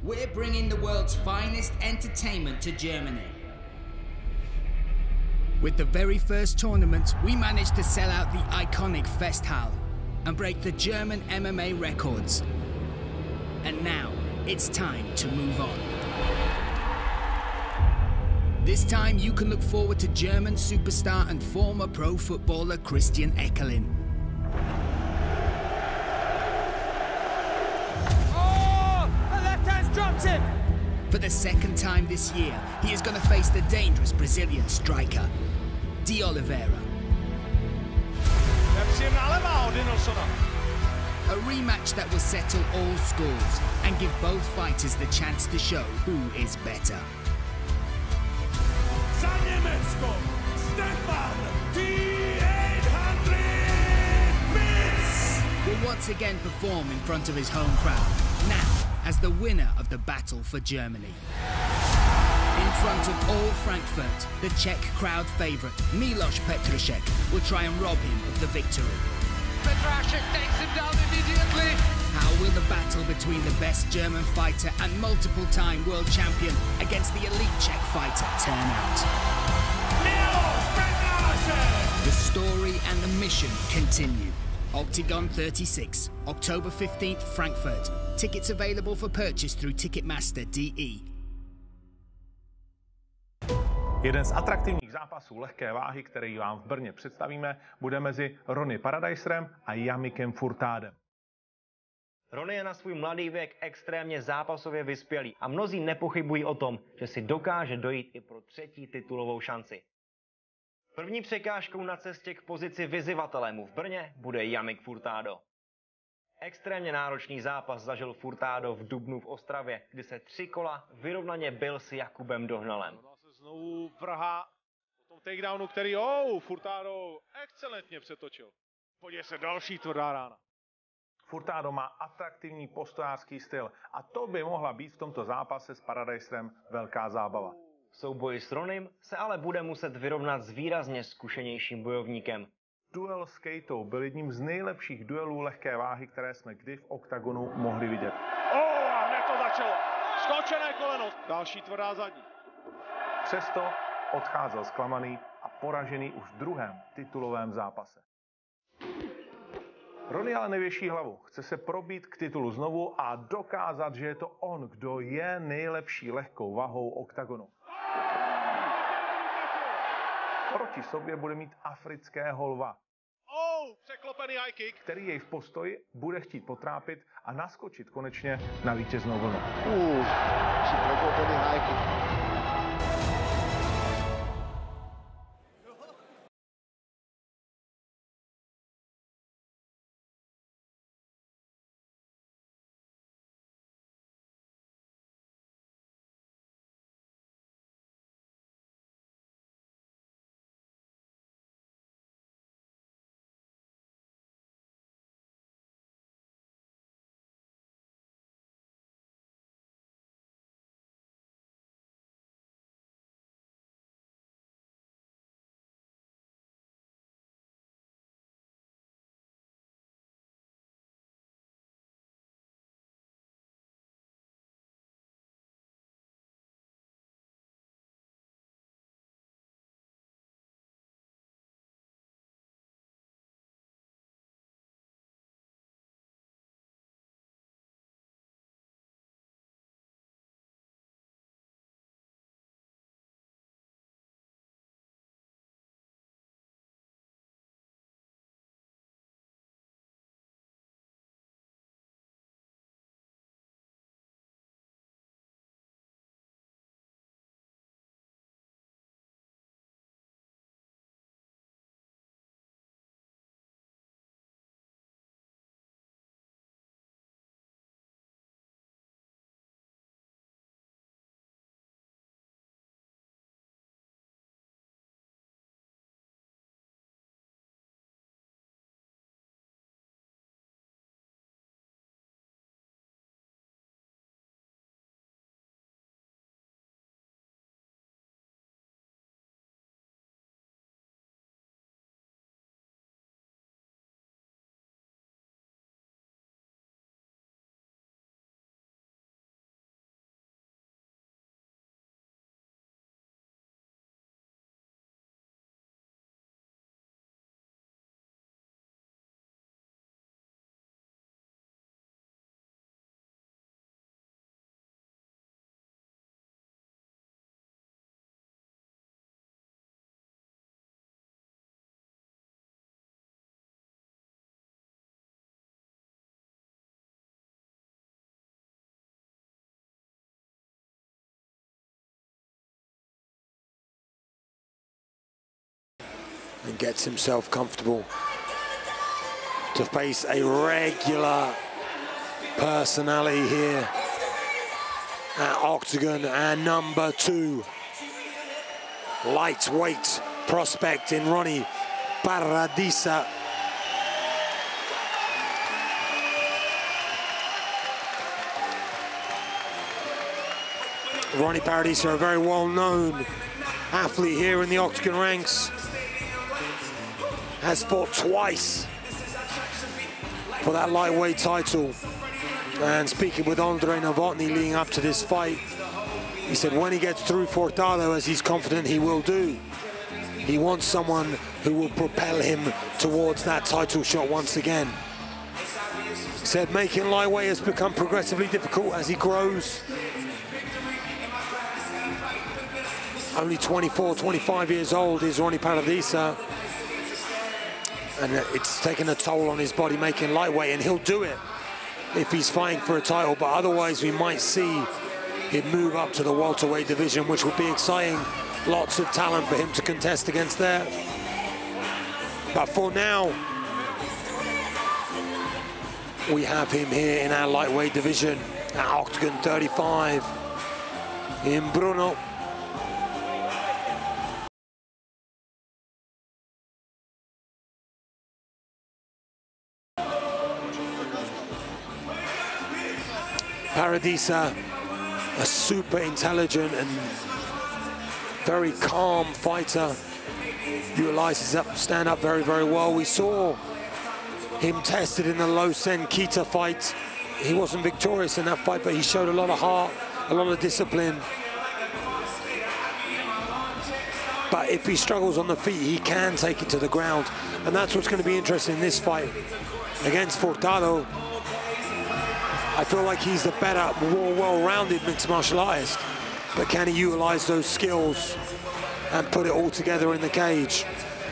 We're bringing the world's finest entertainment to Germany. With the very first tournament, we managed to sell out the iconic Festhalle and break the German MMA records. And now, it's time to move on. This time, you can look forward to German superstar and former pro footballer Christian Eckerlin. Oh! The left hand's dropped him! For the second time this year, he is going to face the dangerous Brazilian striker, Oliveira. A rematch that will settle all scores and give both fighters the chance to show who is better. Will once again perform in front of his home crowd, now as the winner of the battle for Germany. In front of all Frankfurt, the Czech crowd favourite, Petrášek, will try and rob him of the victory. Petrášek takes him down immediately. How will the battle between the best German fighter and multiple-time world champion against the elite Czech fighter turn out? The story and the mission continue. Octagon 36, October 15th, Frankfurt. Tickets available for purchase through Ticketmaster.de. Jeden z atraktivních zápasů lehké váhy, který vám v Brně představíme, bude mezi RONY Paradeiserem a Iamikem Furtadem. RONY je na svůj mladý věk extrémně zápasově vyspělý a mnozí nepochybují o tom, že si dokáže dojít i pro třetí titulovou šanci. První překážkou na cestě k pozici vyzývatele mu v Brně bude Iamik Furtado. Extrémně náročný zápas zažil Furtado v dubnu v Ostravě, kdy se 3 kola vyrovnaně bil s Jakubem Dohnalem. Znovu vrhá po tom takedownu, který Furtado excelentně přetočil. Podívej se, další tvrdá rána. Furtado má atraktivní postojářský styl a to by mohla být v tomto zápase s Paradeiserem velká zábava. V souboji s Ronym se ale bude muset vyrovnat s výrazně zkušenějším bojovníkem. Duel s Kejtou byl jedním z nejlepších duelů lehké váhy, které jsme kdy v oktagonu mohli vidět. A hned to začalo. Skočené koleno. Další tvrdá zadní. Přesto odcházel zklamaný a poražený už v druhém titulovém zápase. RONY ale nevěší hlavu. Chce se probít k titulu znovu a dokázat, že je to on, kdo je nejlepší lehkou vahou oktagonu. Proti sobě bude mít afrického lva. Překlopený high kick, který jej v postoji bude chtít potrápit a naskočit konečně na vítěznou vlnu. Překlopený high kick. and gets himself comfortable to face a regular personality here at Octagon, and number 2 lightweight prospect in RONY Paradeiser. RONY Paradeiser, a very well-known athlete here in the Octagon ranks, has fought twice for that lightweight title. And speaking with Andrei Novotny leading up to this fight, he said when he gets through Furtado, as he's confident he will do, he wants someone who will propel him towards that title shot once again. He said making lightweight has become progressively difficult as he grows. Only 24, 25 years old is RONY Paradeiser, and it's taken a toll on his body making lightweight, and he'll do it if he's fighting for a title, but otherwise we might see him move up to the welterweight division, which would be exciting. Lots of talent for him to contest against there. But for now, we have him here in our lightweight division at Octagon 35 in Brno. Paradeiser, a super intelligent and very calm fighter, utilizes that stand-up very, very well. We saw him tested in the Lausanne Kita fight. He wasn't victorious in that fight, but he showed a lot of heart, a lot of discipline. But if he struggles on the feet, he can take it to the ground. And that's what's going to be interesting in this fight against Furtado. I feel like he's the better, more well-rounded mixed martial artist, but can he utilize those skills and put it all together in the cage?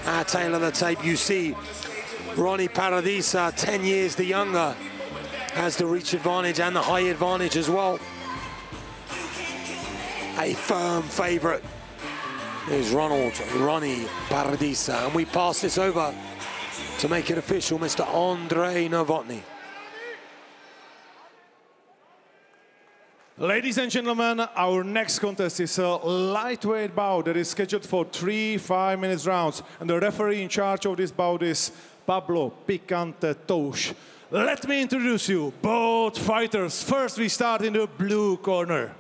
Our tail of the tape, you see RONY Paradeiser, 10 years the younger, has the reach advantage and the height advantage as well. A firm favorite is Ronald RONY Paradeiser, and we pass this over to make it official, Mr. Andrei Novotny. Ladies and gentlemen, our next contest is a lightweight bout that is scheduled for 3 5-minute rounds. And the referee in charge of this bout is Pablo Picante Tosh. Let me introduce you, both fighters. First, we start in the blue corner.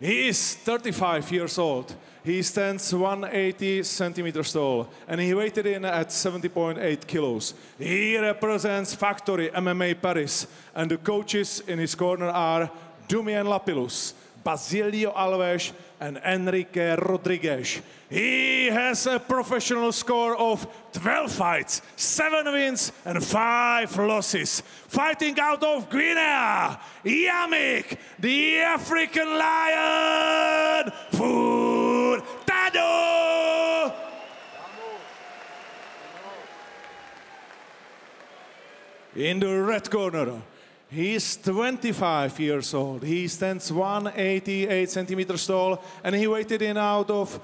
He is 35 years old. He stands 180 centimeters tall, and he weighed in at 70.8 kilos. He represents Factory MMA Paris, and the coaches in his corner are Dumian Lapillus, Basilio Alves, and Enrique Rodriguez. He has a professional score of 12 fights, 7 wins, and 5 losses. Fighting out of Guinea, Iamik, the African Lion, Furtado! In the red corner, he's 25 years old. He stands 188 centimeters tall, and he weighed in out of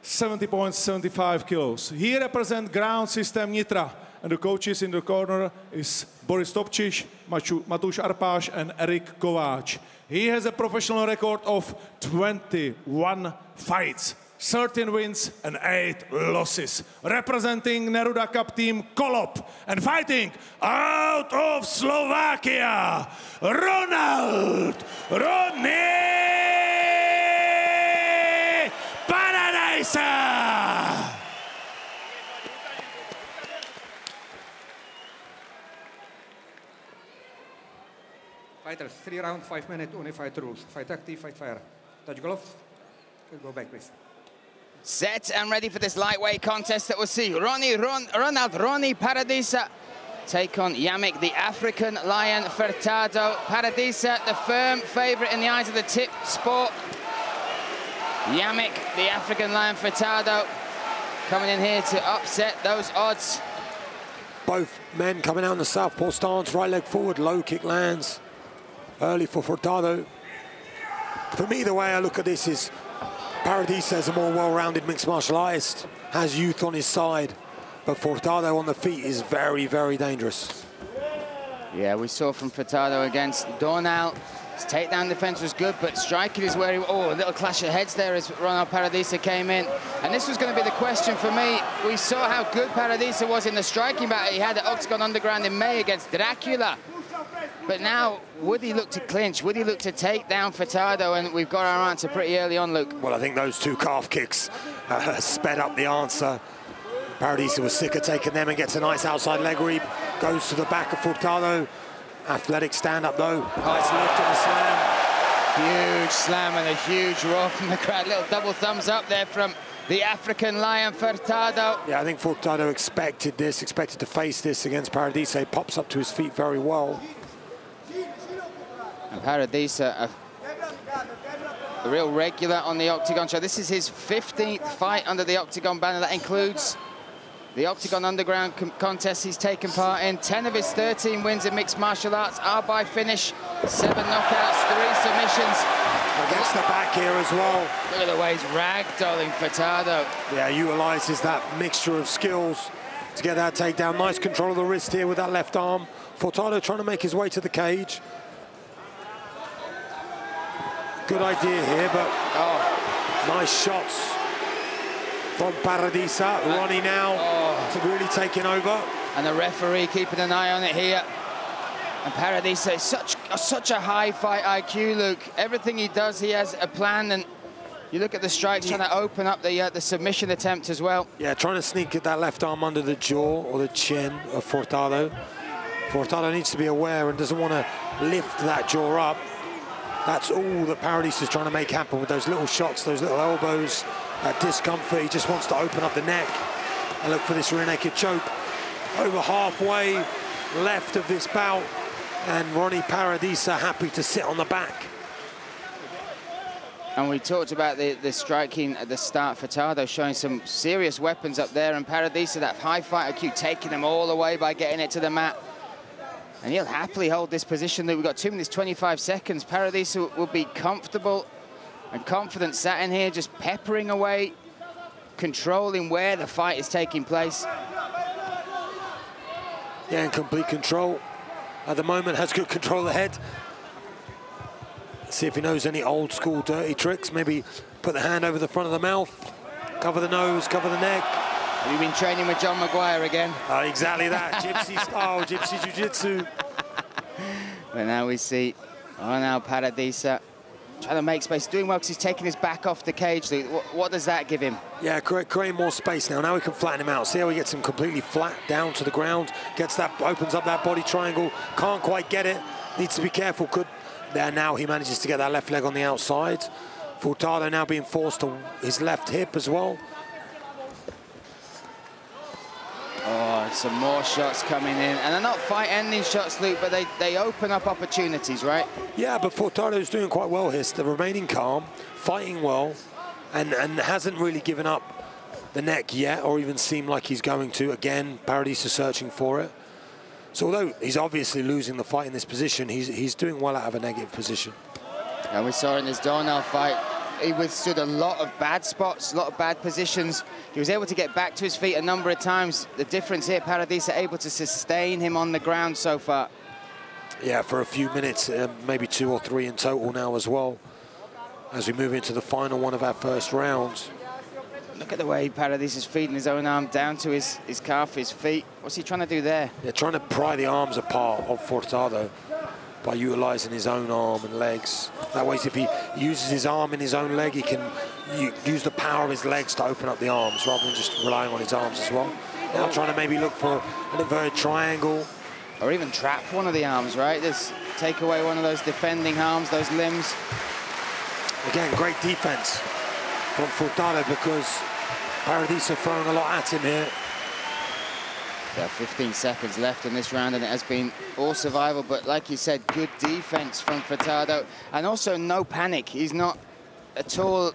70.75 kilos. He represents Ground System Nitra, and the coaches in the corner is Boris Topčić, Matuš Arpáš, and Erik Kováč. He has a professional record of 21 fights, 13 wins, and 8 losses. Representing Neruda Cup team Kolop, and fighting out of Slovakia, Ronald Paradeiser! Fighters, 3 rounds, 5 minutes, only fight rules. Fight active, fight fire. Touch gloves. Go back, please. Set and ready for this lightweight contest that we'll see Ronald RONY Paradeiser take on Iamik, the African Lion Furtado. Paradeiser, the firm favorite in the eyes of the tip sport. Iamik, the African Lion Furtado, coming in here to upset those odds. Both men coming out in the southpaw stance, right leg forward, low kick lands early for Furtado. For me, the way I look at this is Paradeiser is a more well-rounded mixed martial artist, has youth on his side, but Furtado on the feet is very, very dangerous. Yeah, we saw from Furtado against Ronald. His takedown defense was good, but striking is where he... Oh, a little clash of heads there as Ronald Paradeiser came in. And this was going to be the question for me. We saw how good Paradeiser was in the striking battle he had at Octagon Underground in May against Dracula. But now, would he look to clinch? Would he look to take down Furtado? And we've got our answer pretty early on, Luke. Well, I think those two calf kicks sped up the answer. Paradeiser was sick of taking them and gets a nice outside leg reap. Goes to the back of Furtado. Athletic stand-up, though. Nice lift and a slam. Huge slam and a huge roar from the crowd. Little double thumbs up there from the African Lion, Furtado. Yeah, I think Furtado expected this, expected to face this against Paradeiser. He pops up to his feet very well. And Paradeiser, a real regular on the Octagon show. This is his 15th fight under the Octagon banner. That includes the Octagon Underground contest he's taken part in. 10 of his 13 wins in mixed martial arts are by finish. 7 knockouts, 3 submissions. Against the back here as well. Look at the way he's ragdolling Furtado. Yeah, utilises that mixture of skills to get that takedown. Nice control of the wrist here with that left arm. Furtado trying to make his way to the cage. Good idea here, but nice shots from Paradeiser. Ronnie now to really taking over. And the referee keeping an eye on it here. And Paradeiser is such a high fight IQ, Luke. Everything he does, he has a plan, and you look at the strikes, trying to open up the submission attempt as well. Yeah, trying to sneak that left arm under the jaw or the chin of Furtado. Furtado needs to be aware and doesn't want to lift that jaw up. That's all that Paradeiser is trying to make happen with those little shots, those little elbows, that discomfort. He just wants to open up the neck and look for this rear naked choke. Over halfway left of this bout, and Ronnie Paradeiser happy to sit on the back. And we talked about the striking at the start. Furtado showing some serious weapons up there, and Paradeiser, that high fight IQ, taking them all away by getting it to the mat. And he'll happily hold this position. We've got 2 minutes, 25 seconds. Paradeiser will be comfortable and confident sat in here, just peppering away, controlling where the fight is taking place. Yeah, in complete control. At the moment, has good control of the head. Let's see if he knows any old school dirty tricks. Maybe put the hand over the front of the mouth, cover the nose, cover the neck. Have you been training with John Maguire again? Exactly that, gypsy style, gypsy jiu-jitsu. But now we see Ronald Paradeiser trying to make space, doing well because he's taking his back off the cage. What does that give him? Yeah, creating more space now. Now we can flatten him out. See how he gets him completely flat down to the ground. Gets that, opens up that body triangle. Can't quite get it. Needs to be careful. There now he manages to get that left leg on the outside. Furtado now being forced to his left hip as well. Oh, some more shots coming in. And they're not fight-ending shots, Luke, but they open up opportunities, right? Yeah, but Furtado's doing quite well here. Still remaining calm, fighting well, and hasn't really given up the neck yet, or even seemed like he's going to. Again, Paradeiser searching for it. So although he's obviously losing the fight in this position, he's doing well out of a negative position. And we saw in this Ronald fight, he withstood a lot of bad spots, a lot of bad positions. He was able to get back to his feet a number of times. The difference here, Paradeiser able to sustain him on the ground so far. Yeah, for a few minutes, maybe 2 or 3 in total now as well, as we move into the final one of our first round. Look at the way Paradeiser's feeding his own arm down to his calf, his feet. What's he trying to do there? Yeah, trying to pry the arms apart of Furtado by utilising his own arm and legs. That way, if he uses his arm in his own leg, he can use the power of his legs to open up the arms rather than just relying on his arms as well. Now trying to maybe look for an inverted triangle. Or even trap one of the arms, right? Just take away one of those defending arms, those limbs. Again, great defense from Furtado because Paradeiser throwing a lot at him here. There are 15 seconds left in this round, and it has been all survival, but like you said, good defense from Furtado, and also no panic. He's not at all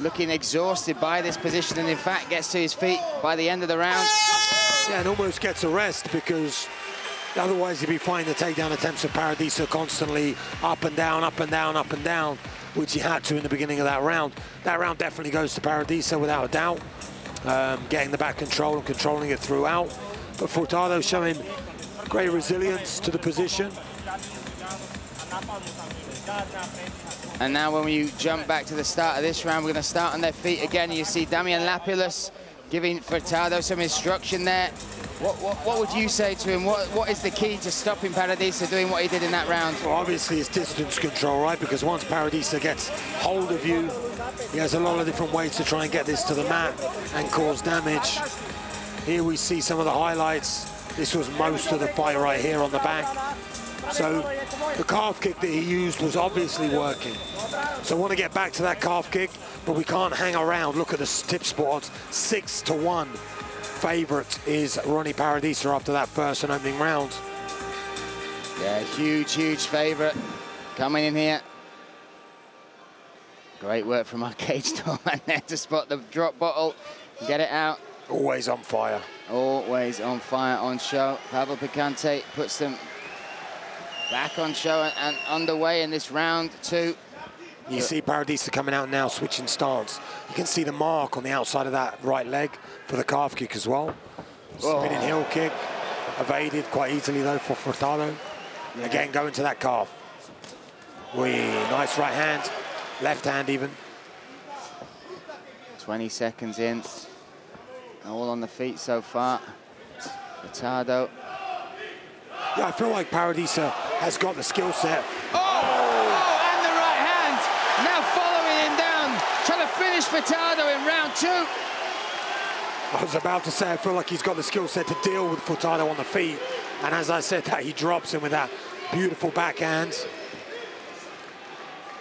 looking exhausted by this position, and in fact gets to his feet by the end of the round. Yeah, and almost gets a rest because otherwise he'd be finding the takedown attempts of Paradeiser constantly up and down, up and down, up and down. which he had to in the beginning of that round. That round definitely goes to Paradeiser without a doubt. Getting the back control and controlling it throughout. But Furtado showing great resilience to the position. And now when you jump back to the start of this round, we're going to start on their feet again. You see Damian Lapillus giving Furtado some instruction there. What would you say to him? What is the key to stopping Paradeiser doing what he did in that round? Well, obviously it's distance control, right? Because once Paradeiser gets hold of you, he has a lot of different ways to try and get this to the mat and cause damage. Here we see some of the highlights. This was most of the fight right here on the back. So the calf kick that he used was obviously working. So I want to get back to that calf kick, but we can't hang around. Look at the tip spots, 6-1. Favorite is Ronnie Paradeiser after that first and opening round. Yeah, huge favorite coming in here. Great work from our cage doorman there to spot the drop bottle, get it out. Always on fire. Always on fire, on show. Pavel Picante puts them back on show and underway in this round 2. You see Paradeiser coming out now, switching stance. You can see the mark on the outside of that right leg for the calf kick as well. Spinning heel kick, evaded quite easily though for Furtado. Yeah. Again, going to that calf. Nice right hand, left hand even. 20 seconds in, all on the feet so far. Furtado. Yeah, I feel like Paradeiser has got the skill set. And the right hand. Now following him down, trying to finish Furtado in round 2. I was about to say, I feel like he's got the skill set to deal with Furtado on the feet. And as I said, that he drops him with that beautiful backhand.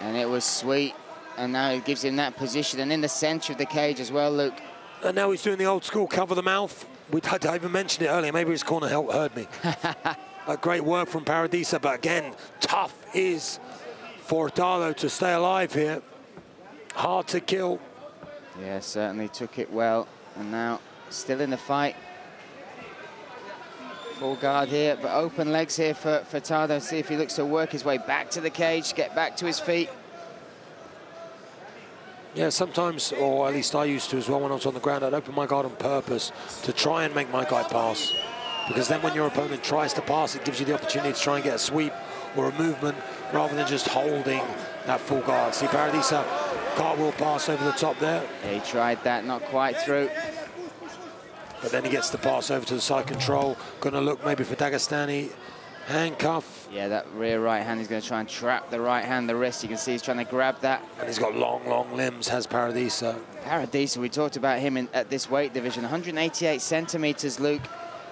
And it was sweet. And now it gives him that position. And in the center of the cage as well, Luke. And now he's doing the old school cover the mouth. I even mentioned it earlier. Maybe his corner heard me. Great work from Paradeiser, but again, tough is Furtado to stay alive here. Hard to kill. Yeah, certainly took it well. And now still in the fight. Full guard here, but open legs here for Furtado. See if he looks to work his way back to the cage, get back to his feet. Yeah, sometimes, or at least I used to as well when I was on the ground, I'd open my guard on purpose to try and make my guy pass. Because then when your opponent tries to pass, it gives you the opportunity to try and get a sweep or a movement rather than just holding that full guard. See, Paradeiser, cartwheel pass over the top there. Yeah, he tried that, not quite through. But then he gets the pass over to the side control. Gonna look maybe for Dagestani. Handcuff. Yeah, that rear right hand, he's going to try and trap the right hand, the wrist. You can see he's trying to grab that. And he's got long limbs, has Paradeiser. Paradeiser, we talked about him at this weight division, 188 centimeters, Luke,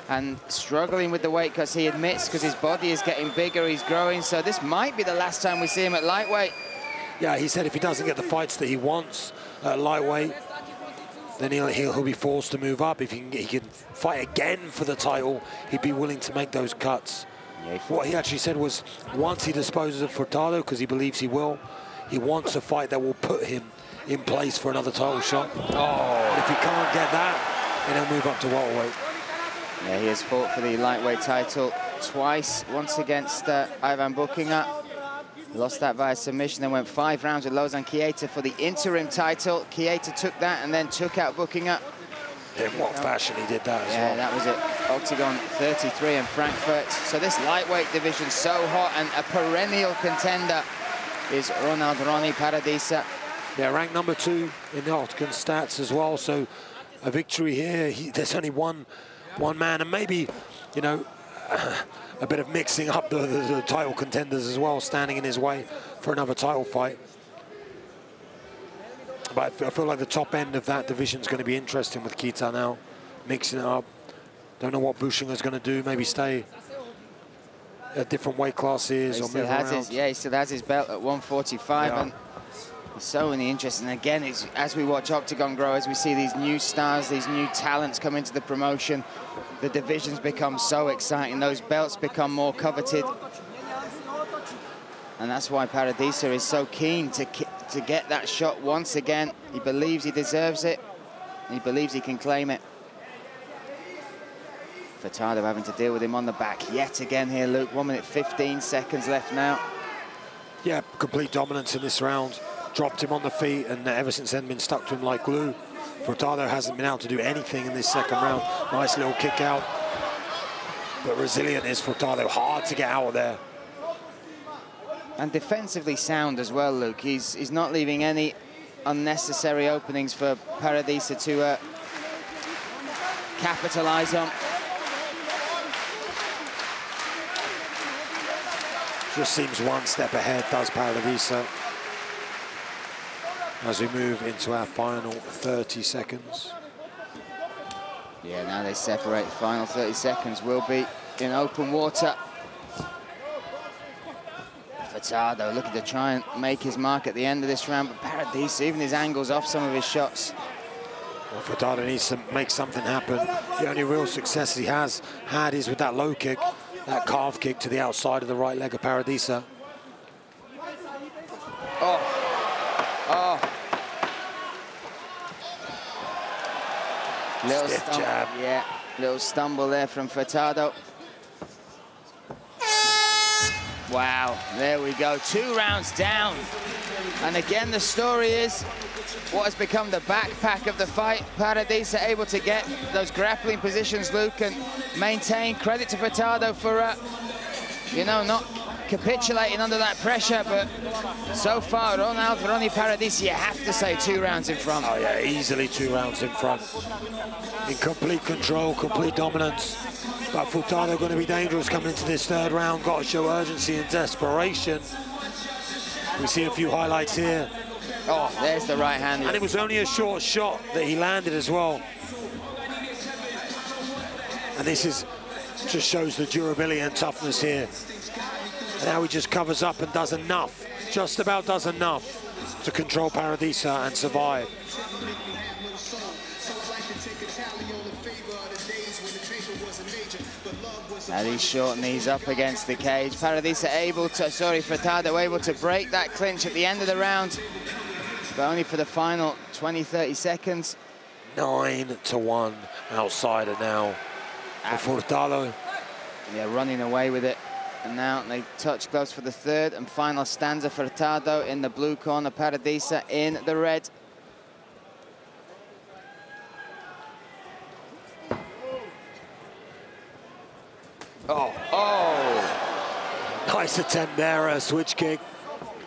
and struggling with the weight because he admits, because his body is getting bigger, he's growing, so this might be the last time we see him at lightweight. Yeah, he said if he doesn't get the fights that he wants at lightweight, then he'll be forced to move up. If he can fight again for the title, he'd be willing to make those cuts. Yeah, what he actually said was, once he disposes of Furtado, because he believes he will, he wants a fight that will put him in place for another title shot. And if he can't get that, then he'll move up to welterweight. Yeah, he has fought for the lightweight title twice, once against Ivan Buchinger. Lost that via submission, then went 5 rounds with Lozan Chieta for the interim title. Chieta took that and then took out Buchinger. In what fashion he did that as well. Yeah, that was it. Octagon 33 in Frankfurt. So this lightweight division so hot, and a perennial contender is Ronald Ronnie Paradeiser. Yeah, ranked number 2 in the Octagon stats as well. So a victory here. There's only one man, and maybe, you know, a bit of mixing up the title contenders as well, standing in his way for another title fight. But I feel like the top end of that division is going to be interesting with Chieta now, mixing it up. Don't know what Buchinger's going to do, maybe stay at different weight classes or move around. He still has his belt at 145. Yeah. And so many interesting. Again, as we watch Octagon grow, as we see these new stars, these new talents come into the promotion, the divisions become so exciting, those belts become more coveted. And that's why Paradeiser is so keen to get that shot once again. He believes he deserves it. He believes he can claim it. Furtado having to deal with him on the back yet again here, Luke. 1 minute 15 seconds left now. Yeah, complete dominance in this round. dropped him on the feet, and ever since then been stuck to him like glue. Furtado hasn't been able to do anything in this second round. Nice little kick out. But resilient is Furtado, hard to get out of there. And defensively sound as well, Luke. He's not leaving any unnecessary openings for Paradeiser to capitalize on. Just seems one step ahead, does Paradeiser. As we move into our final 30 seconds. Yeah, now they separate. The final 30 seconds will be in open water. Furtado looking to try and make his mark at the end of this round, but Paradeiser, even his angles off some of his shots. Well, Furtado needs to make something happen. The only real success he has had is with that low kick, that calf kick to the outside of the right leg of Paradeiser. Oh. Oh. Little Stiff jab. Yeah, little stumble there from Furtado. Wow, there we go, 2 rounds down. And again, the story is what has become the backpack of the fight. Paradeiser able to get those grappling positions, Luke, and maintain. Credit to Furtado for, you know, not capitulating under that pressure, but so far, Ronald, RONY, Paradeiser, you have to say 2 rounds in front. Oh yeah, easily 2 rounds in front. In complete control, complete dominance. But Furtado going to be dangerous coming into this 3rd round. Got to show urgency and desperation. We see a few highlights here. Oh, there's the right hand. And it was only a short shot that he landed as well. And this is just shows the durability and toughness here. And now he just covers up and does enough, just about does enough to control Paradeiser and survive. Now these short knees up against the cage. Paradeiser Furtado able to break that clinch at the end of the round, but only for the final 20-30 seconds. 9-1 outsider now for Furtado. Yeah, running away with it. And now they touch gloves for the 3rd and final stanza. Furtado in the blue corner, Paradeiser in the red. Oh, oh! Nice attempt there, a switch kick.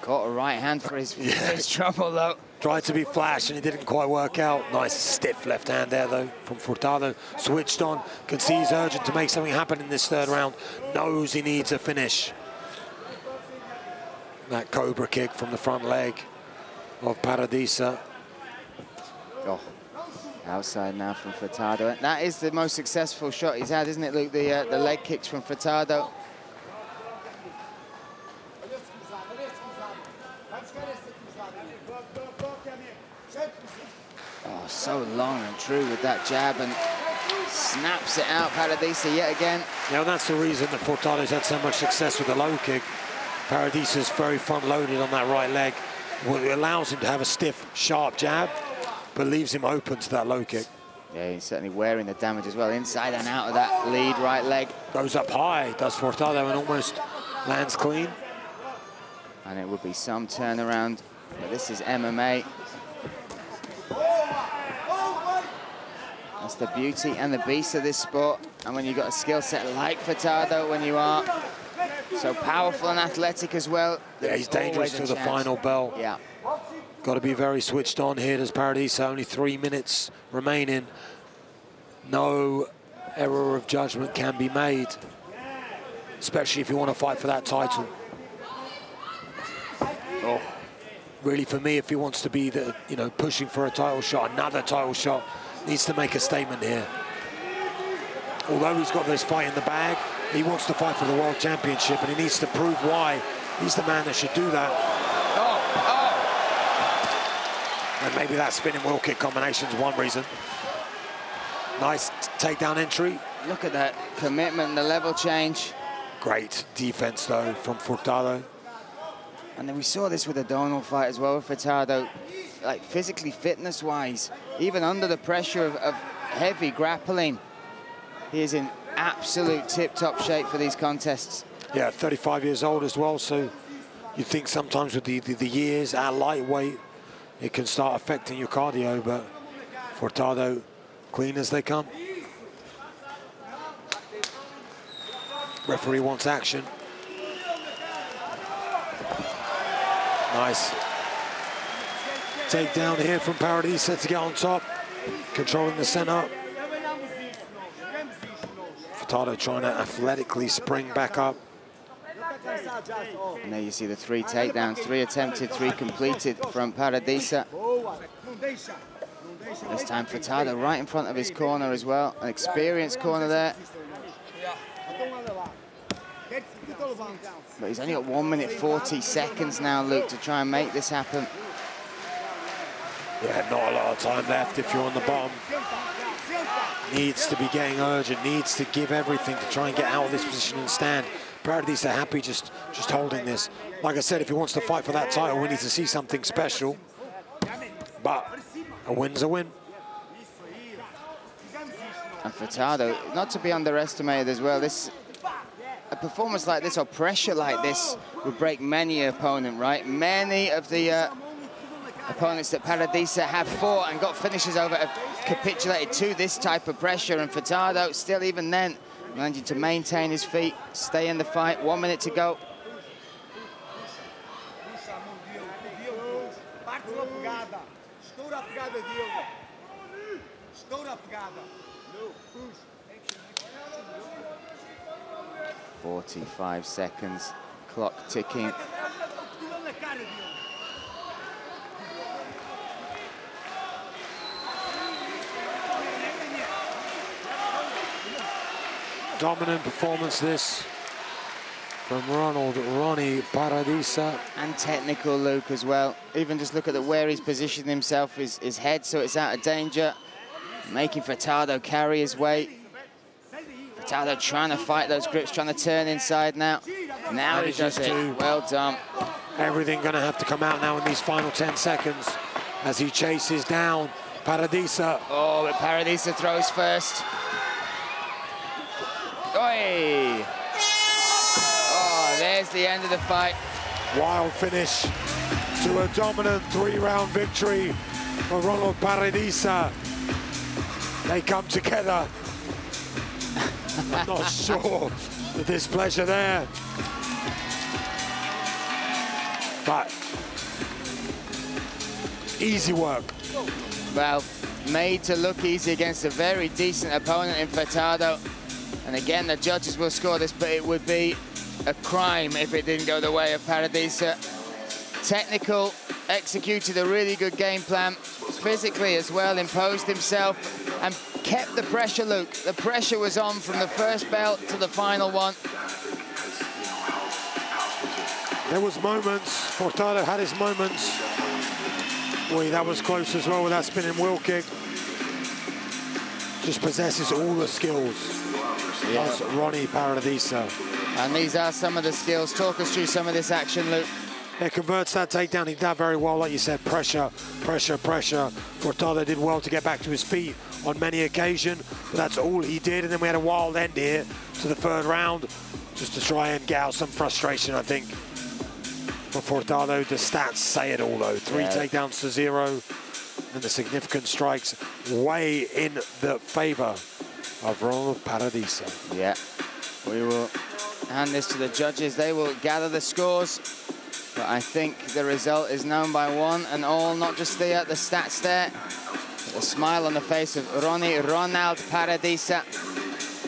Caught a right hand for his trouble, though. Tried to be flash and it didn't quite work out. Nice stiff left hand there, though, from Furtado. Switched on, can see he's urgent to make something happen in this 3rd round. Knows he needs a finish. That cobra kick from the front leg of Paradeiser. Oh, outside now from Furtado. That is the most successful shot he's had, isn't it, Luke? The leg kicks from Furtado. Oh, so long and true with that jab, and snaps it out, Paradeiser yet again. Yeah, well, that's the reason that Furtado's had so much success with the low kick. Paradeiser's very front-loaded on that right leg. It allows him to have a stiff, sharp jab, but leaves him open to that low kick. Yeah, he's certainly wearing the damage as well, inside and out of that lead right leg. Goes up high, does Furtado, and almost lands clean. And it would be some turnaround, but this is MMA. That's the beauty and the beast of this sport. And when you've got a skill set like Furtado, when you are so powerful and athletic as well. Yeah, he's dangerous to the final bell. Yeah. Got to be very switched on here. Does Paradeiser, only 3 minutes remaining. No error of judgment can be made, especially if you want to fight for that title. Oh, really, for me, if he wants to be the, you know, pushing for a title shot, another title shot, needs to make a statement here. Although he's got this fight in the bag, he wants to fight for the World Championship, and he needs to prove why he's the man that should do that. And maybe that spinning wheel kick combination is one reason. Nice takedown entry. Look at that commitment and the level change. Great defense, though, from Furtado. And then we saw this with the Donald fight as well with Furtado. Like, physically, fitness-wise, even under the pressure of heavy grappling, he is in absolute tip-top shape for these contests. Yeah, 35 years old as well, so You think sometimes with the years at lightweight, it can start affecting your cardio, but Furtado, clean as they come. Referee wants action. Nice. Takedown here from Paradeiser to get on top. Controlling the center. Furtado trying to athletically spring back up. And there you see the 3 takedowns, 3 attempted, 3 completed from Paradeiser. This time Furtado right in front of his corner as well. An experienced corner there. But he's only got 1 minute 40 seconds now, Luke, to try and make this happen. Yeah, not a lot of time left if you're on the bottom. Needs to be getting urgent, needs to give everything to try and get out of this position and stand. Paradeiser happy just holding this. Like I said, if he wants to fight for that title, we need to see something special. But a win's a win. And Furtado, not to be underestimated as well, a performance like this or pressure like this would break many opponent, right? Many of the opponents that Paradeiser have fought and got finishes over have capitulated to this type of pressure, and Furtado still even then managing to maintain his feet, stay in the fight. 1 minute to go. "45 seconds, clock ticking." Dominant performance this from Ronald "Ronny" Paradeiser. And technical, Luke, as well. Even just look at where he's positioned himself, his head, so it's out of danger. Making Furtado carry his weight. Furtado trying to fight those grips, trying to turn inside now. Now he does it. Well done. Everything going to have to come out now in these final 10 seconds as he chases down Paradeiser. Oh, but Paradeiser throws first. Oi! Oh, there's the end of the fight. Wild finish to a dominant 3-round victory for Ronald Paradeiser. They come together. I'm not sure the displeasure there. But easy work. Well, made to look easy against a very decent opponent in Furtado. And again, the judges will score this, but it would be a crime if it didn't go the way of Paradeiser. Technical, executed a really good game plan, physically as well, imposed himself and kept the pressure, Luke. The pressure was on from the first belt to the final one. There was moments, Furtado had his moments. Boy, that was close as well with that spinning wheel kick. Just possesses all the skills. That's Ronny Paradeiser. And these are some of the skills. Talk us through some of this action, Luke. It converts that takedown. He did that very well, like you said. Pressure, pressure, pressure. Furtado did well to get back to his feet on many occasions, but that's all he did. And then we had a wild end here to the 3rd round, just to try and get out some frustration, I think. For Furtado, the stats say it all, though. 3 takedowns to 0, and the significant strikes way in the favor of Ronald Paradeiser. Yeah, we will hand this to the judges. They will gather the scores. But I think the result is known by one and all, not just the stats there. A smile on the face of Ronald Paradeiser.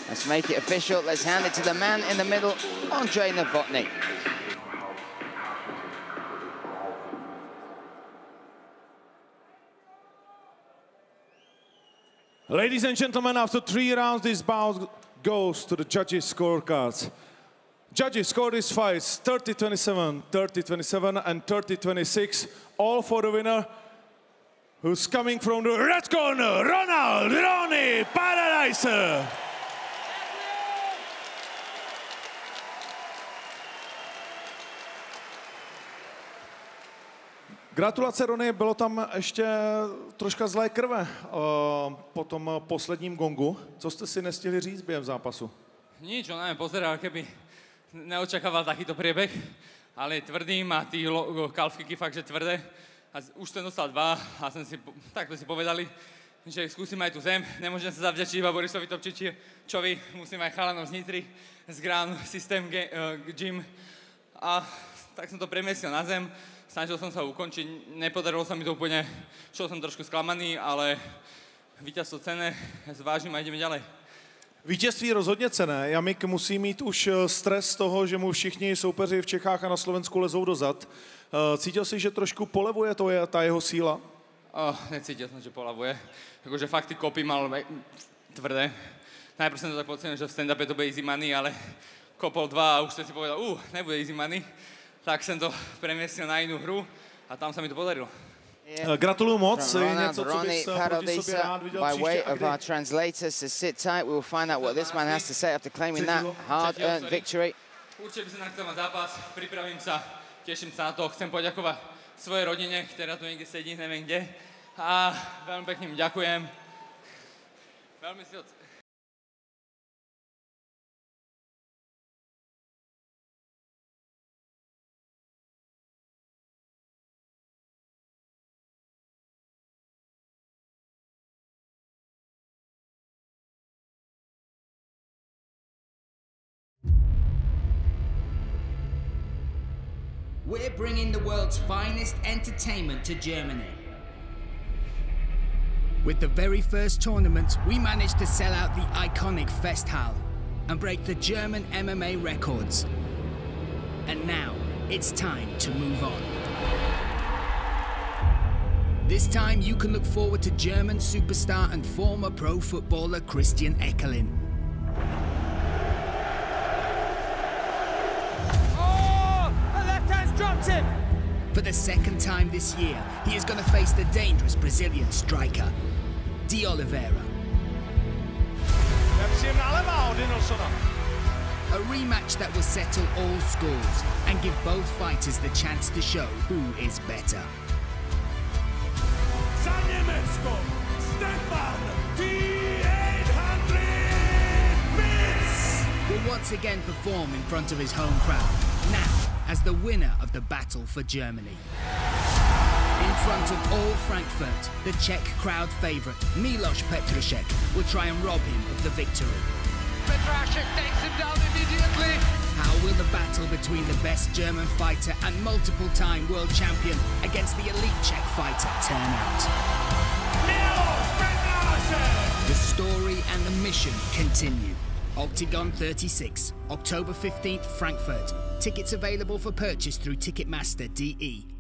Let's make it official. Let's hand it to the man in the middle, Andrei Novotny. Ladies and gentlemen, after 3 rounds, this bout goes to the judges' scorecards. Judges scored these fights 30-27, 30-27, and 30-26, all for the winner, who's coming from the red corner, Ronald "Ronny" Paradeiser. Gratulace, Ronny, bylo tam ještě troška zlé krve po tom posledním gongu. Co jste si nestihli říct během zápasu? Nič, on na mňa pozeral, keby neočakával takýto priebeh. ale je tvrdým a tí calf kicky fakt, že tvrdé. A už som dostal 2 a takto si povedali, že skúsim aj tú zem. Nemôžem sa zavďačiť iba Borisovi Topčičovi, musím aj chalanom z Nitry, z Grand System Gym. A tak som to premiesil na zem, snažil som sa ukončiť, nepodarilo sa mi to úplne, šiel som trošku sklamaný, ale víťazstvo cenné, zvážim a ideme ďalej. Vítězství rozhodně cenné. Iamik musí mít už stres z toho, že mu všichni soupeři v Čechách a na Slovensku lezou dozad. Cítil si, že trošku polevuje ta jeho síla? Necítil som, že polavuje. Akože fakt ty kopy mal tvrdé. Najprv som to tak pocítil, že v stand-upe to bude easy money, ale kopol 2 a už som si povedal, nebude easy money. Tak jsem to přemístil na jinou hru a tam se mi to podarilo. Gratuluju moc. Ronald, Ronny, Paradeiser, by way of our translators, to sit tight. We will find out what this man has to say after claiming that hard-earned victory. Určitě by som nachcel mať zápas, pripravím sa, teším sa na to. Chcem poďakovať svojej rodine, ktorá tu niekde sedí, neviem kde. A veľmi pekne im ďakujem. Veľmi si We're bringing the world's finest entertainment to Germany. With the very first tournament, we managed to sell out the iconic Festhalle and break the German MMA records. And now, it's time to move on. This time, you can look forward to German superstar and former pro footballer Christian Eckerlin. Dropped him. For the second time this year, he is going to face the dangerous Brazilian striker, Oliveira. A rematch that will settle all scores and give both fighters the chance to show who is better. Will once again perform in front of his home crowd, now as the winner of the battle for Germany. In front of all Frankfurt, the Czech crowd favourite, Petrášek, will try and rob him of the victory. Petrášek takes him down immediately. How will the battle between the best German fighter and multiple-time world champion against the elite Czech fighter turn out? The story and the mission continue. Octagon 36, October 15th, Frankfurt. Tickets available for purchase through Ticketmaster DE.